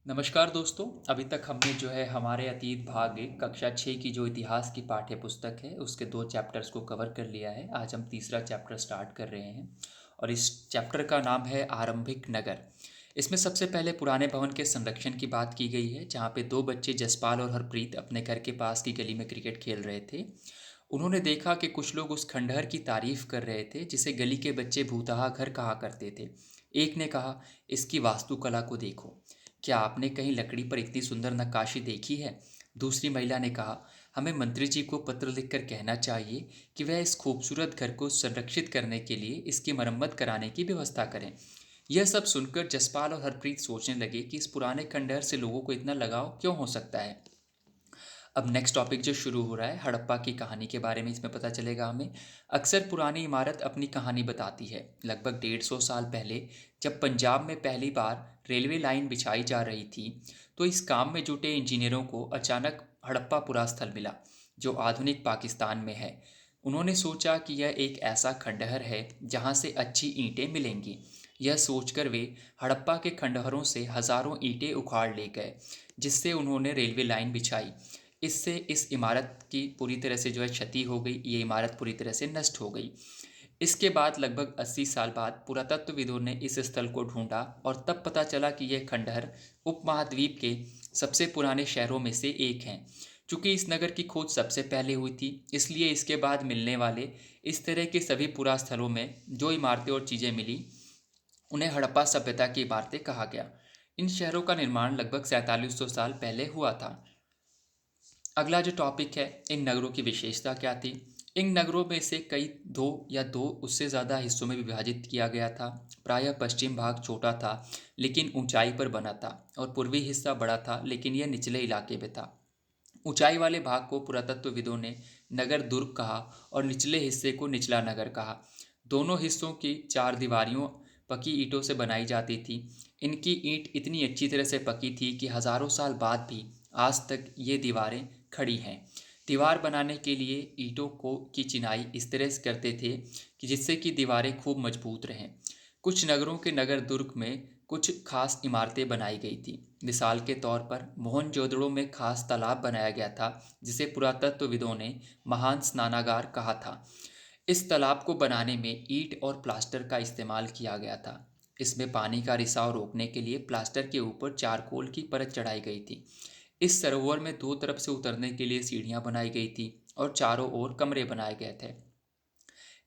नमस्कार दोस्तों। अभी तक हमने जो है हमारे अतीत भाग एक कक्षा 6 की जो इतिहास की पाठ्य पुस्तक है उसके 2 चैप्टर्स को कवर कर लिया है। आज हम तीसरा चैप्टर स्टार्ट कर रहे हैं और इस चैप्टर का नाम है आरंभिक नगर। इसमें सबसे पहले पुराने भवन के संरक्षण की बात की गई है, जहाँ पे 2 बच्चे जसपाल और हरप्रीत अपने घर के पास की गली में क्रिकेट खेल रहे थे। उन्होंने देखा कि कुछ लोग उस खंडहर की तारीफ कर रहे थे जिसे गली के बच्चे भूतहा घर कहा करते थे। एक ने कहा, इसकी वास्तुकला को देखो, क्या आपने कहीं लकड़ी पर इतनी सुंदर नक्काशी देखी है? दूसरी महिला ने कहा, हमें मंत्री जी को पत्र लिखकर कहना चाहिए कि वह इस खूबसूरत घर को संरक्षित करने के लिए इसकी मरम्मत कराने की व्यवस्था करें। यह सब सुनकर जसपाल और हरप्रीत सोचने लगे कि इस पुराने खंडहर से लोगों को इतना लगाव क्यों हो सकता है। अब नेक्स्ट टॉपिक जो शुरू हो रहा है हड़प्पा की कहानी के बारे में, इसमें पता चलेगा हमें। अक्सर पुरानी इमारत अपनी कहानी बताती है। लगभग 150 साल पहले जब पंजाब में पहली बार रेलवे लाइन बिछाई जा रही थी, तो इस काम में जुटे इंजीनियरों को अचानक हड़प्पा पुरा स्थल मिला, जो आधुनिक पाकिस्तान में है। उन्होंने सोचा कि यह एक ऐसा खंडहर है जहाँ से अच्छी ईंटें मिलेंगी। यह सोचकर वे हड़प्पा के खंडहरों से हजारों ईंटें उखाड़ ले गए, जिससे उन्होंने रेलवे लाइन बिछाई। इससे इस इमारत की पूरी तरह से जो है क्षति हो गई, ये इमारत पूरी तरह से नष्ट हो गई। इसके बाद लगभग 80 साल बाद पुरातत्वविदों ने इस स्थल को ढूंढा और तब पता चला कि यह खंडहर उपमहाद्वीप के सबसे पुराने शहरों में से एक है। चूंकि इस नगर की खोज सबसे पहले हुई थी, इसलिए इसके बाद मिलने वाले इस तरह के सभी पुरा स्थलों में जो इमारतें और चीज़ें मिली, उन्हें हड़प्पा सभ्यता की इमारतें कहा गया। इन शहरों का निर्माण लगभग 4700 साल पहले हुआ था। अगला जो टॉपिक है, इन नगरों की विशेषता क्या थी। इन नगरों में से कई दो उससे ज़्यादा हिस्सों में विभाजित किया गया था। प्रायः पश्चिम भाग छोटा था लेकिन ऊंचाई पर बना था, और पूर्वी हिस्सा बड़ा था लेकिन यह निचले इलाके में था। ऊंचाई वाले भाग को पुरातत्वविदों ने नगर दुर्ग कहा और निचले हिस्से को निचला नगर कहा। दोनों हिस्सों की चार दीवारियों पकी ईंटों से बनाई जाती थी। इनकी ईंट इतनी अच्छी तरह से पकी थी कि हजारों साल बाद भी आज तक ये दीवारें खड़ी हैं। दीवार बनाने के लिए ईंटों को की चिनाई इस तरह से करते थे कि जिससे कि दीवारें खूब मजबूत रहें। कुछ नगरों के नगर दुर्ग में कुछ खास इमारतें बनाई गई थी। मिसाल के तौर पर मोहनजोदड़ो में खास तालाब बनाया गया था, जिसे पुरातत्वविदों ने महान स्नानागार कहा था। इस तालाब को बनाने में ईंट और प्लास्टर का इस्तेमाल किया गया था। इसमें पानी का रिसाव रोकने के लिए प्लास्टर के ऊपर चारकोल की परत चढ़ाई गई थी। इस सरोवर में दो तरफ से उतरने के लिए सीढ़ियां बनाई गई थी और चारों ओर कमरे बनाए गए थे।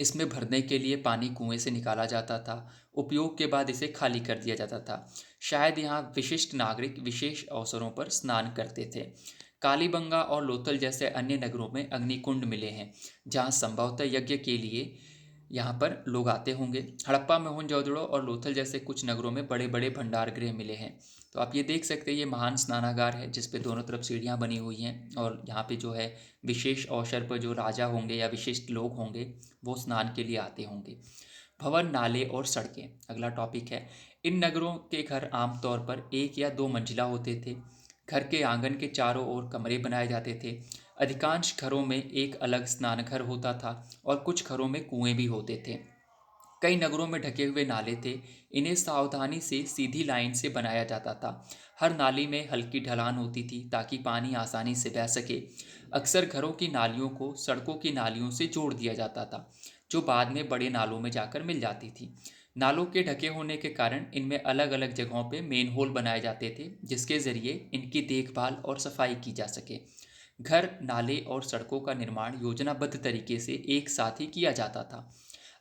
इसमें भरने के लिए पानी कुएं से निकाला जाता था। उपयोग के बाद इसे खाली कर दिया जाता था। शायद यहाँ विशिष्ट नागरिक विशेष अवसरों पर स्नान करते थे। कालीबंगा और लोथल जैसे अन्य नगरों में अग्निकुंड मिले हैं, जहाँ संभवतः यज्ञ के लिए यहाँ पर लोग आते होंगे। हड़प्पा मोहनजोदड़ो और लोथल जैसे कुछ नगरों में बड़े बड़े भंडार गृह मिले हैं। तो आप ये देख सकते हैं, ये महान स्नानागार है जिस पे दोनों तरफ सीढ़ियाँ बनी हुई हैं, और यहाँ पे जो है विशेष अवसर पर जो राजा होंगे या विशिष्ट लोग होंगे वो स्नान के लिए आते होंगे। भवन, नाले और सड़कें अगला टॉपिक है। इन नगरों के घर आमतौर पर एक या दो मंजिला होते थे। घर के आंगन के चारों ओर कमरे बनाए जाते थे। अधिकांश घरों में एक अलग स्नानघर होता था और कुछ घरों में कुएं भी होते थे। कई नगरों में ढके हुए नाले थे। इन्हें सावधानी से सीधी लाइन से बनाया जाता था। हर नाली में हल्की ढलान होती थी ताकि पानी आसानी से बह सके। अक्सर घरों की नालियों को सड़कों की नालियों से जोड़ दिया जाता था, जो बाद में बड़े नालों में जाकर मिल जाती थी। नालों के ढके होने के कारण इनमें अलग अलग जगहों पे मेन होल बनाए जाते थे, जिसके जरिए इनकी देखभाल और सफाई की जा सके। घर, नाले और सड़कों का निर्माण योजनाबद्ध तरीके से एक साथ ही किया जाता था।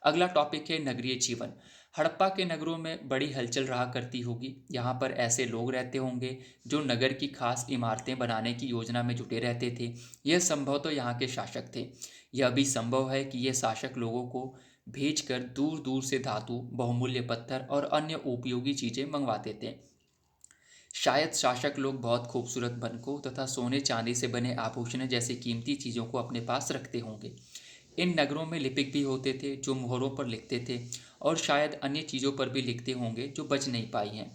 अगला टॉपिक है नगरीय जीवन। हड़प्पा के नगरों में बड़ी हलचल रहा करती होगी। यहाँ पर ऐसे लोग रहते होंगे जो नगर की खास इमारतें बनाने की योजना में जुटे रहते थे। यह संभव तो यहाँ के शासक थे। यह भी संभव है कि ये शासक लोगों को भेजकर दूर दूर से धातु, बहुमूल्य पत्थर और अन्य उपयोगी चीजें मंगवाते थे। शायद शासक लोग बहुत खूबसूरत बनकों तथा सोने चांदी से बने आभूषण जैसी कीमती चीज़ों को अपने पास रखते होंगे। इन नगरों में लिपिक भी होते थे जो मोहरों पर लिखते थे, और शायद अन्य चीज़ों पर भी लिखते होंगे जो बच नहीं पाई हैं।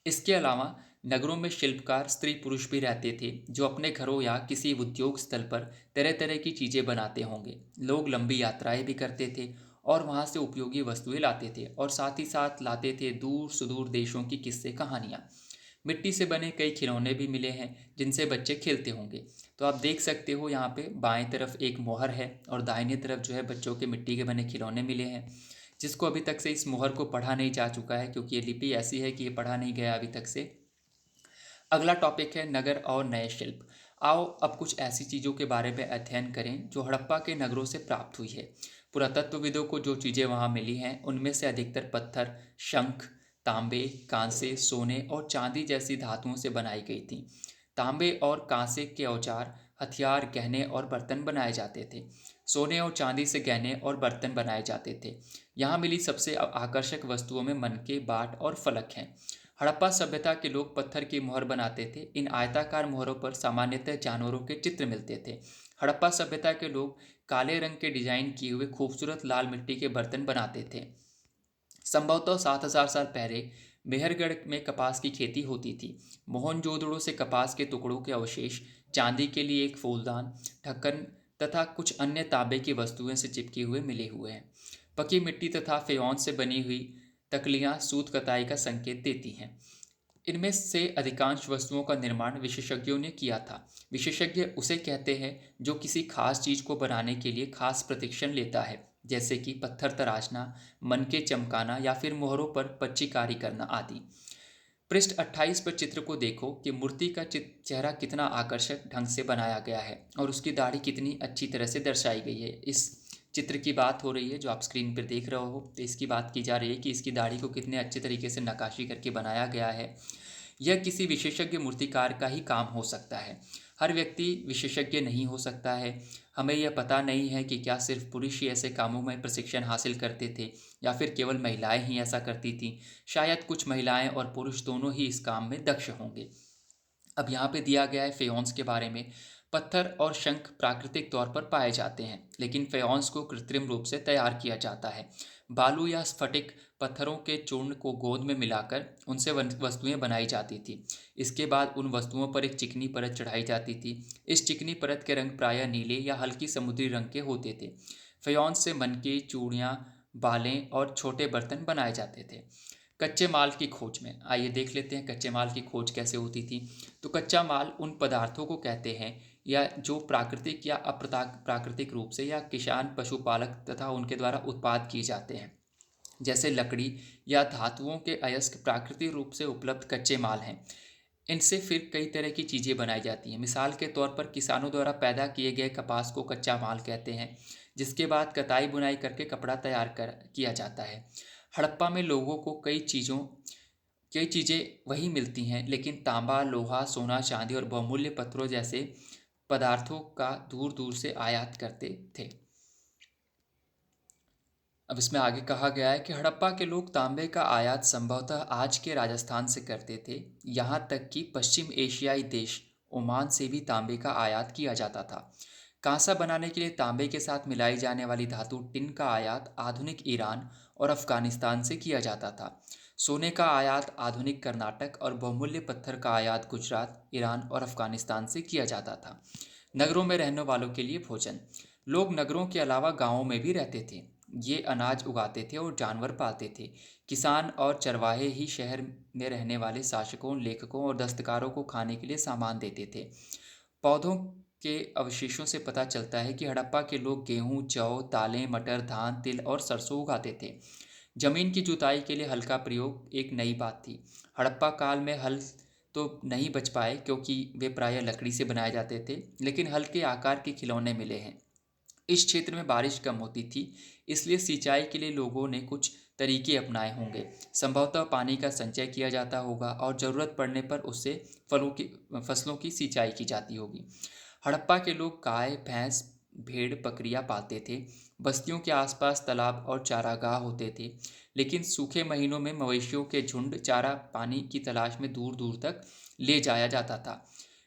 इसके अलावा नगरों में शिल्पकार स्त्री पुरुष भी रहते थे जो अपने घरों या किसी उद्योग स्थल पर तरह तरह की चीज़ें बनाते होंगे। लोग लंबी यात्राएं भी करते थे और वहाँ से उपयोगी वस्तुएं लाते थे, और साथ ही साथ लाते थे दूर सुदूर देशों की किस्से कहानियाँ। मिट्टी से बने कई खिलौने भी मिले हैं जिनसे बच्चे खेलते होंगे। तो आप देख सकते हो यहाँ पे बाएं तरफ एक मोहर है और दाहिने तरफ जो है बच्चों के मिट्टी के बने खिलौने मिले हैं, जिसको अभी तक से इस मोहर को पढ़ा नहीं जा चुका है क्योंकि ये लिपि ऐसी है कि ये पढ़ा नहीं गया अभी तक से। अगला टॉपिक है नगर और नए शिल्प। आओ अब कुछ ऐसी चीज़ों के बारे में अध्ययन करें जो हड़प्पा के नगरों से प्राप्त हुई है। पुरातत्वविदों को जो चीज़ें वहाँ मिली हैं उनमें से अधिकतर पत्थर, शंख, तांबे, कांसे, सोने और चांदी जैसी धातुओं से बनाई गई थी। तांबे और कांसे के औजार, हथियार, गहने और बर्तन बनाए जाते थे। सोने और चांदी से गहने और बर्तन बनाए जाते थे। यहाँ मिली सबसे आकर्षक वस्तुओं में मनके, बाट और फलक हैं। हड़प्पा सभ्यता के लोग पत्थर की मोहर बनाते थे। इन आयताकार मोहरों पर सामान्यतः जानवरों के चित्र मिलते थे। हड़प्पा सभ्यता के लोग काले रंग के डिजाइन किए हुए खूबसूरत लाल मिट्टी के बर्तन बनाते थे। संभवतः 7,000 साल पहले मेहरगढ़ में कपास की खेती होती थी। मोहनजोदड़ो से कपास के टुकड़ों के अवशेष, चांदी के लिए एक फूलदान, ढक्कन तथा कुछ अन्य तांबे की वस्तुएं से चिपके हुए मिले हुए हैं। पकी मिट्टी तथा फेयौन से बनी हुई तकलियां सूत कताई का संकेत देती हैं। इनमें से अधिकांश वस्तुओं का निर्माण विशेषज्ञों ने किया था। विशेषज्ञ उसे कहते हैं जो किसी खास चीज को बनाने के लिए खास प्रशिक्षण लेता है, जैसे कि पत्थर तराशना, मनके चमकाना या फिर मोहरों पर पच्चीकारी करना आदि। पृष्ठ 28 पर चित्र को देखो कि मूर्ति का चेहरा कितना आकर्षक ढंग से बनाया गया है और उसकी दाढ़ी कितनी अच्छी तरह से दर्शाई गई है। इस चित्र की बात हो रही है जो आप स्क्रीन पर देख रहे हो, तो इसकी बात की जा रही है कि इसकी दाढ़ी को कितने अच्छे तरीके से नक्काशी करके बनाया गया है। यह किसी विशेषज्ञ मूर्तिकार का ही काम हो सकता है। हर व्यक्ति विशेषज्ञ नहीं हो सकता है। हमें यह पता नहीं है कि क्या सिर्फ पुरुष ही ऐसे कामों में प्रशिक्षण हासिल करते थे या फिर केवल महिलाएं ही ऐसा करती थीं। शायद कुछ महिलाएं और पुरुष दोनों ही इस काम में दक्ष होंगे। अब यहाँ पे दिया गया है फेयॉन्स के बारे में। पत्थर और शंख प्राकृतिक तौर पर पाए जाते हैं, लेकिन फेयॉन्स को कृत्रिम रूप से तैयार किया जाता है। बालू या स्फटिक पत्थरों के चूर्ण को गोंद में मिलाकर उनसे वस्तुएं बनाई जाती थी। इसके बाद उन वस्तुओं पर एक चिकनी परत चढ़ाई जाती थी। इस चिकनी परत के रंग प्रायः नीले या हल्की समुद्री रंग के होते थे। फेयॉन्स से मनके, चूड़ियाँ, बालें और छोटे बर्तन बनाए जाते थे। कच्चे माल की खोज में आइए देख लेते हैं कच्चे माल की खोज कैसे होती थी। तो कच्चा माल उन पदार्थों को कहते हैं या जो प्राकृतिक या प्राकृतिक रूप से या किसान, पशुपालक तथा उनके द्वारा उत्पाद किए जाते हैं। जैसे लकड़ी या धातुओं के अयस्क प्राकृतिक रूप से उपलब्ध कच्चे माल हैं। इनसे फिर कई तरह की चीज़ें बनाई जाती हैं। मिसाल के तौर पर किसानों द्वारा पैदा किए गए कपास को कच्चा माल कहते हैं, जिसके बाद कताई बुनाई करके कपड़ा तैयार कर किया जाता है। हड़प्पा में लोगों को कई चीज़ें वही मिलती हैं, लेकिन तांबा, लोहा, सोना, चांदी और बहुमूल्य पत्थरों जैसे पदार्थों का दूर दूर से आयात करते थे। अब इसमें आगे कहा गया है कि हड़प्पा के लोग तांबे का आयात संभवतः आज के राजस्थान से करते थे। यहाँ तक कि पश्चिम एशियाई देश ओमान से भी तांबे का आयात किया जाता था। कांसा बनाने के लिए तांबे के साथ मिलाई जाने वाली धातु टिन का आयात आधुनिक ईरान और अफगानिस्तान से किया जाता था। सोने का आयात आधुनिक कर्नाटक और बहुमूल्य पत्थर का आयात गुजरात, ईरान और अफगानिस्तान से किया जाता था। नगरों में रहने वालों के लिए भोजन। लोग नगरों के अलावा गांवों में भी रहते थे। ये अनाज उगाते थे और जानवर पालते थे। किसान और चरवाहे ही शहर में रहने वाले शासकों, लेखकों और दस्तकारों को खाने के लिए सामान देते थे। पौधों के अवशेषों से पता चलता है कि हड़प्पा के लोग गेहूं, जौ, दालें, मटर, धान, तिल और सरसों उगाते थे। जमीन की जुताई के लिए हल का प्रयोग एक नई बात थी। हड़प्पा काल में हल तो नहीं बच पाए क्योंकि वे प्रायः लकड़ी से बनाए जाते थे, लेकिन हल के आकार के खिलौने मिले हैं। इस क्षेत्र में बारिश कम होती थी, इसलिए सिंचाई के लिए लोगों ने कुछ तरीके अपनाए होंगे। संभवतः पानी का संचय किया जाता होगा और ज़रूरत पड़ने पर उससे फसलों की सिंचाई की जाती होगी। हड़प्पा के लोग गाय, भैंस, भेड़, बकरियां पालते थे। बस्तियों के आसपास तालाब और चारागाह होते थे, लेकिन सूखे महीनों में मवेशियों के झुंड चारा पानी की तलाश में दूर दूर तक ले जाया जाता था।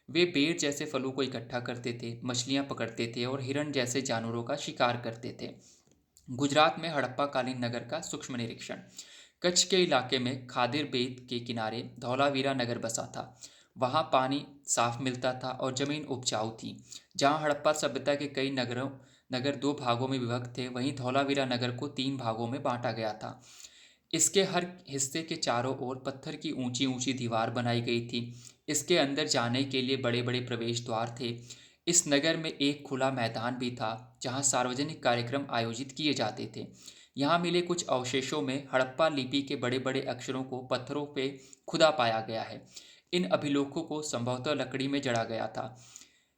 वे बेर जैसे फलों को इकट्ठा करते थे, मछलियां पकड़ते थे और हिरण जैसे जानवरों का शिकार करते थे। गुजरात में हड़प्पा कालीन नगर का सूक्ष्म निरीक्षण। कच्छ के इलाके में खादिर बेट के किनारे धौलावीरा नगर बसा था। वहाँ पानी साफ मिलता था और जमीन उपजाऊ थी। जहाँ हड़प्पा सभ्यता के कई नगर दो भागों में विभक्त थे, वहीं धौलावीरा नगर को 3 भागों में बांटा गया था। इसके हर हिस्से के चारों ओर पत्थर की ऊंची ऊंची दीवार बनाई गई थी। इसके अंदर जाने के लिए बड़े बड़े प्रवेश द्वार थे। इस नगर में एक खुला मैदान भी था जहां सार्वजनिक कार्यक्रम आयोजित किए जाते थे। यहाँ मिले कुछ अवशेषों में हड़प्पा लिपि के बड़े बड़े अक्षरों को पत्थरों पे खुदा पाया गया है। इन अभिलेखों को संभवतः लकड़ी में जड़ा गया था।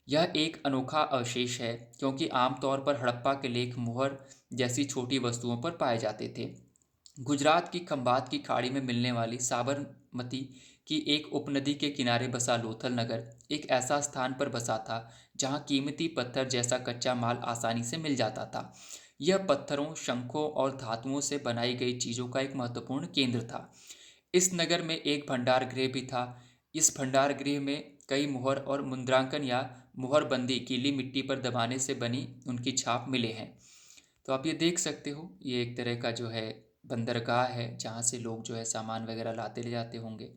यह एक अनोखा अवशेष है क्योंकि आमतौर पर हड़प्पा के लेख मुहर जैसी छोटी वस्तुओं पर पाए जाते थे। गुजरात की खंबात की खाड़ी में मिलने वाली साबरमती की एक उपनदी के किनारे बसा लोथल नगर एक ऐसा स्थान पर बसा था जहां कीमती पत्थर जैसा कच्चा माल आसानी से मिल जाता था। यह पत्थरों, शंखों और धातुओं से बनाई गई चीजों का एक महत्वपूर्ण केंद्र था। इस नगर में एक भंडार गृह भी था। इस भंडार गृह में कई मुहर और मुद्रांकन या मुहरबंदी गीली मिट्टी पर दबाने से बनी उनकी छाप मिले हैं। तो आप ये देख सकते हो, ये एक तरह का जो है बंदरगाह है जहाँ से लोग जो है सामान वगैरह लाते ले जाते होंगे।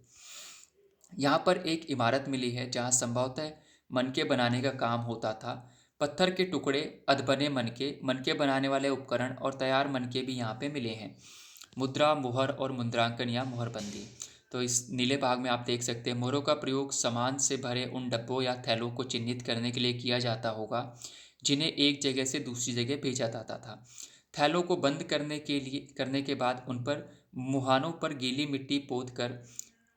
यहाँ पर एक इमारत मिली है जहाँ संभवतः मनके बनाने का काम होता था। पत्थर के टुकड़े, अधबने मनके, मनके बनाने वाले उपकरण और तैयार मनके भी यहाँ पे मिले हैं। मुद्रा, मुहर और मुद्रांकन या मुहरबंदी। तो इस नीले भाग में आप देख सकते हैं मोहरों का प्रयोग सामान से भरे उन डब्बों या थैलों को चिन्हित करने के लिए किया जाता होगा जिन्हें एक जगह से दूसरी जगह भेजा जाता था। थैलों को बंद करने के बाद उन पर मुहानों पर गीली मिट्टी पोत कर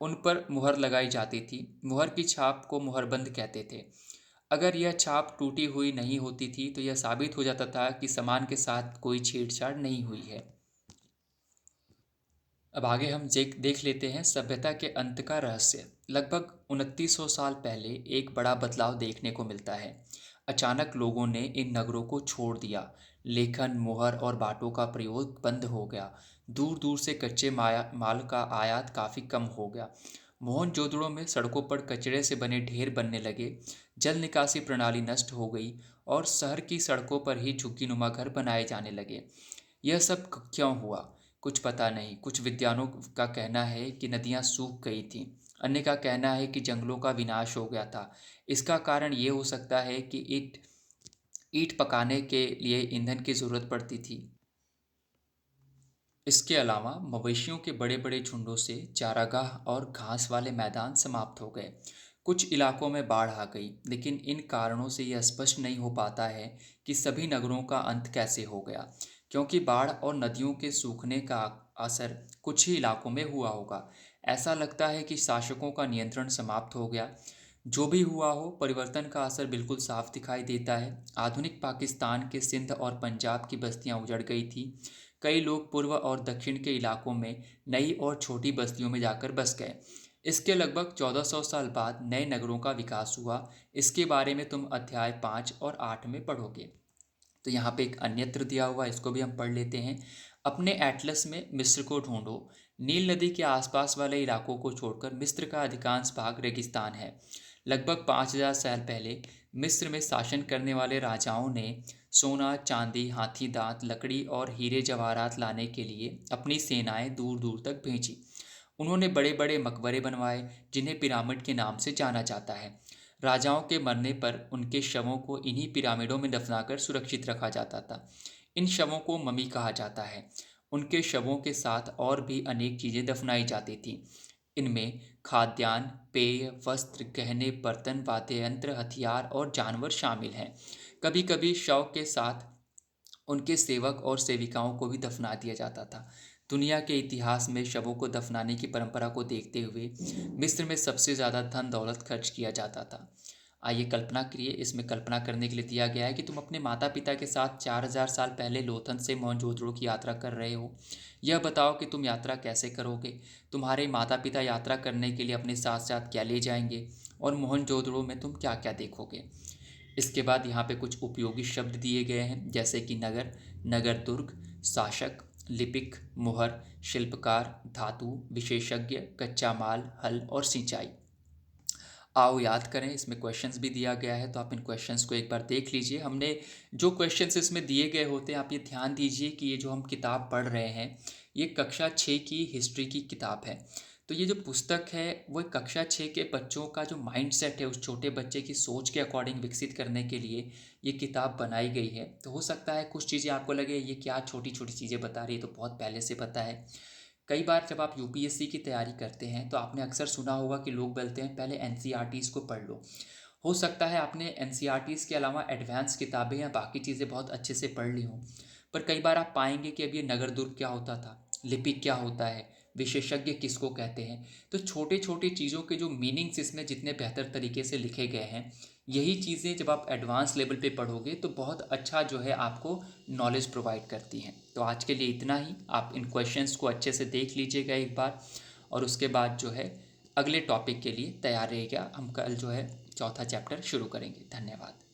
उन पर मुहर लगाई जाती थी। मुहर की छाप को मुहरबंद कहते थे। अगर यह छाप टूटी हुई नहीं होती थी तो यह साबित हो जाता था कि सामान के साथ कोई छेड़छाड़ नहीं हुई है। अब आगे हम देख लेते हैं सभ्यता के अंत का रहस्य। लगभग 2900 साल पहले एक बड़ा बदलाव देखने को मिलता है। अचानक लोगों ने इन नगरों को छोड़ दिया। लेखन, मुहर और बाटों का प्रयोग बंद हो गया। दूर दूर से कच्चे माल का आयात काफ़ी कम हो गया। मोहनजोदड़ो में सड़कों पर कचरे से बने ढेर बनने लगे। जल निकासी प्रणाली नष्ट हो गई और शहर की सड़कों पर ही झुग्गीनुमा घर बनाए जाने लगे। यह सब क्यों हुआ? कुछ पता नहीं। कुछ विद्वानों का कहना है कि नदियां सूख गई थीं। अन्य का कहना है कि जंगलों का विनाश हो गया था। इसका कारण ये हो सकता है कि ईंट ईंट पकाने के लिए ईंधन की जरूरत पड़ती थी। इसके अलावा मवेशियों के बड़े बड़े झुंडों से चारागाह और घास वाले मैदान समाप्त हो गए। कुछ इलाकों में बाढ़ आ गई, लेकिन इन कारणों से यह स्पष्ट नहीं हो पाता है कि सभी नगरों का अंत कैसे हो गया, क्योंकि बाढ़ और नदियों के सूखने का असर कुछ ही इलाकों में हुआ होगा। ऐसा लगता है कि शासकों का नियंत्रण समाप्त हो गया। जो भी हुआ हो, परिवर्तन का असर बिल्कुल साफ दिखाई देता है। आधुनिक पाकिस्तान के सिंध और पंजाब की बस्तियां उजड़ गई थी। कई लोग पूर्व और दक्षिण के इलाकों में नई और छोटी बस्तियों में जाकर बस गए। इसके लगभग 1400 साल बाद नए नगरों का विकास हुआ। इसके बारे में तुम अध्याय 5 और 8 में पढ़ोगे। तो यहाँ पे एक अन्यत्र दिया हुआ, इसको भी हम पढ़ लेते हैं। अपने एटलस में मिस्र को ढूंढो। नील नदी के आसपास वाले इलाकों को छोड़कर मिस्र का अधिकांश भाग रेगिस्तान है। लगभग 5000 साल पहले मिस्र में शासन करने वाले राजाओं ने सोना, चांदी, हाथी दांत, लकड़ी और हीरे जवाहरात लाने के लिए अपनी सेनाएं दूर दूर तक भेजी। उन्होंने बड़े बड़े मकबरे बनवाए जिन्हें पिरामिड के नाम से जाना जाता है। राजाओं के मरने पर उनके शवों को इन्हीं पिरामिडों में दफनाकर सुरक्षित रखा जाता था। इन शवों को ममी कहा जाता है। उनके शवों के साथ और भी अनेक चीज़ें दफनाई जाती थीं। इनमें खाद्यान्न, पेय, वस्त्र, गहने, बर्तन, वाद्य यंत्र, हथियार और जानवर शामिल हैं। कभी कभी शव के साथ उनके सेवक और सेविकाओं को भी दफना दिया जाता था। दुनिया के इतिहास में शवों को दफनाने की परंपरा को देखते हुए मिस्र में सबसे ज़्यादा धन दौलत खर्च किया जाता था। आइए कल्पना करिए, इसमें कल्पना करने के लिए दिया गया है कि तुम अपने माता पिता के साथ 4000 साल पहले लोथन से मोहनजोदड़ो की यात्रा कर रहे हो। यह बताओ कि तुम यात्रा कैसे करोगे। तुम्हारे माता पिता यात्रा करने के लिए अपने साथ साथ क्या ले जाएंगे और मोहनजोदड़ो में तुम क्या क्या देखोगे। इसके बाद यहाँ पे कुछ उपयोगी शब्द दिए गए हैं, जैसे कि नगर, नगर दुर्ग, शासक, लिपिक, मुहर, शिल्पकार, धातु, विशेषज्ञ, कच्चा माल, हल और सिंचाई। आओ याद करें, इसमें क्वेश्चंस भी दिया गया है तो आप इन क्वेश्चंस को एक बार देख लीजिए। हमने जो क्वेश्चंस इसमें दिए गए होते हैं, आप ये ध्यान दीजिए कि ये जो हम किताब पढ़ रहे हैं ये कक्षा 6 की हिस्ट्री की किताब है। तो ये जो पुस्तक है वो कक्षा 6 के बच्चों का जो माइंड सेट है, उस छोटे बच्चे की सोच के अकॉर्डिंग विकसित करने के लिए ये किताब बनाई गई है। तो हो सकता है कुछ चीज़ें आपको लगे ये क्या छोटी छोटी चीज़ें बता रही है, तो बहुत पहले से पता है। कई बार जब आप यूपीएससी की तैयारी करते हैं तो आपने अक्सर सुना होगा कि लोग बोलते हैं पहले एनसीईआरटीज़ को पढ़ लो। हो सकता है आपने एनसीईआरटीज़ के अलावा एडवांस किताबें या बाकी चीज़ें बहुत अच्छे से पढ़ ली हों, पर कई बार आप पाएंगे कि अब ये नगर दुर्ग क्या होता था, लिपिक क्या होता है, विशेषज्ञ किसको कहते हैं। तो छोटे छोटे चीज़ों के जो मीनिंग्स इसमें जितने बेहतर तरीके से लिखे गए हैं, यही चीज़ें जब आप एडवांस लेवल पे पढ़ोगे तो बहुत अच्छा जो है आपको नॉलेज प्रोवाइड करती हैं। तो आज के लिए इतना ही। आप इन क्वेश्चंस को अच्छे से देख लीजिएगा एक बार, और उसके बाद जो है अगले टॉपिक के लिए तैयार रहिएगा। हम कल जो है चौथा चैप्टर शुरू करेंगे। धन्यवाद।